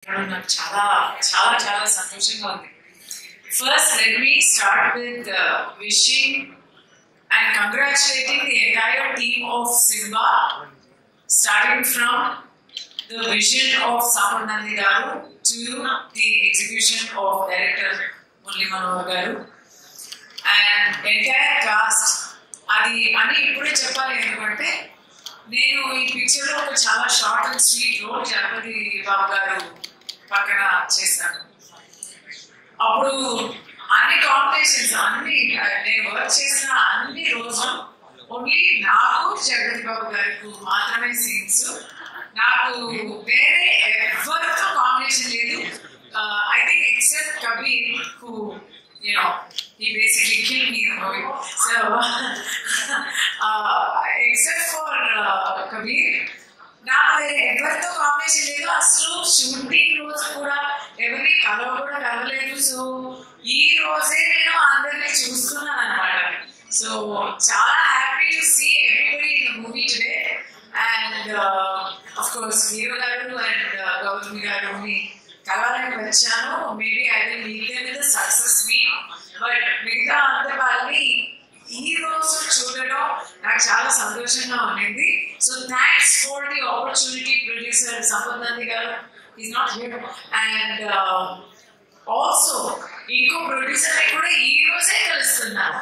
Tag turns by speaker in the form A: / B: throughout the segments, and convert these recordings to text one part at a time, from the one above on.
A: నాకు చాలా చాలా చాలా సంతోషంగా ఉంది. First, let me start with wishing and congratulating the entire team of Simba, starting from the vision of Sampad Nandi Garu to the execution of Director Murali Manohar Garu and entire cast. అది అని ఇప్పుడే చెప్పాలి ఎందుకంటే నేను ఈ పిక్చర్లో ఒక చాలా short and sweet role Jagapathi Babu గారు పక్కన చేశాను. అప్పుడు అన్ని కాంబినేషన్స్ అన్ని నేను వర్క్ చేసిన అన్ని రోజులు ఓన్లీ నాకు జగపతి బాబు గారికి మాత్రమే సీన్స్, నాకు వేరే ఎవరితో కాంబినేషన్ లేదు. I think except Kabir who he basically killed me in the movie. So, except for Kabir, నాకు ఎవరితో కాంబినేషన్ లేదు. అసలు షూటింగ్ రోజు కూడా ఎవరిని కలవలేదు. సో ఈ రోజే నేను అందరినీ చూస్తున్నాను అనమాట. సో చాలా happy to see everybody in the movie today. And of course hero గారు అండ్ గౌతమి గారుని కలవాలని వచ్చాను. Maybe I will meet them with the success meet. But మిగతా అందరి వాళ్ళని ఈ రోజు చూడడం నాకు చాలా సంతోషంగా ఉండింది. So thanks for the opportunity producer Sampath Nandi గారు, is not here. And also ఇంకో ప్రొడ్యూసర్ కూడా ఈ రోజే కలుస్తున్నారు,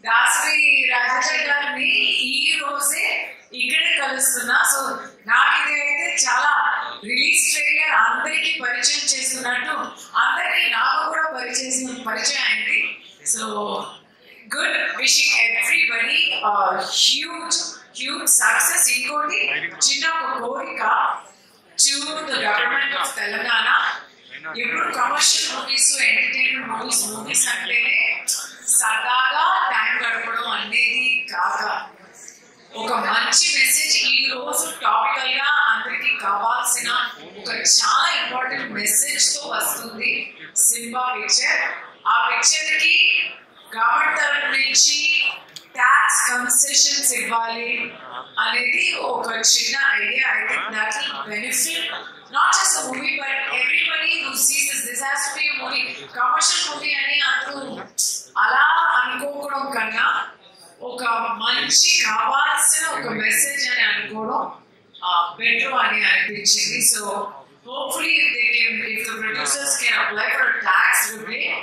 A: దాసరి రాజేశ్వరి గారిని ఈ రోజే ఇక్కడే కలుస్తున్నా. సో నాకు ఇది అయితే చాలా రిలీజ్ ట్రైలర్ అందరికీ పరిచయం చేస్తున్నట్టు అందరికీ నాకు కూడా పరిచయం అయింది. So good, wishing everybody huge success. ఇంకోటి చిన్న ఒక కోరిక to the government of Telangana, ఎప్పుడు కమర్షియల్ మూవీస్ ఎంటర్టైన్మెంట్ మూవీస్ అంటేనే సరదాగా టైం గడపడం అనేది కాక ఒక మంచి మెసేజ్ ఈ రోజు టాపికల్ గా అందరికి కావాల్సిన ఒక చాలా ఇంపార్టెంట్ మెసేజ్ తో వస్తుంది సింబా పిక్చర్. ఆ పిక్చర్ కి గవర్నమెంట్ తరఫు నుంచి ట్యాక్స్ కన్సెషన్స్ ఇవ్వాలి అనేది ఒక చిన్న idea. I think that will benefit not just the movie but everybody who sees this has to be a movie. Commercial movie అని అందరూ అలా అనుకోవడం కన్నా ఒక మంచి కావాల్సిన ఒక మెసేజ్ అని అనుకోవడం బెటర్ అని అనిపించింది. So hopefully if the producers can apply for a tax rebate,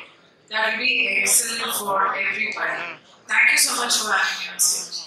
A: that will be excellent for everybody. Thank you so much for having me on stage.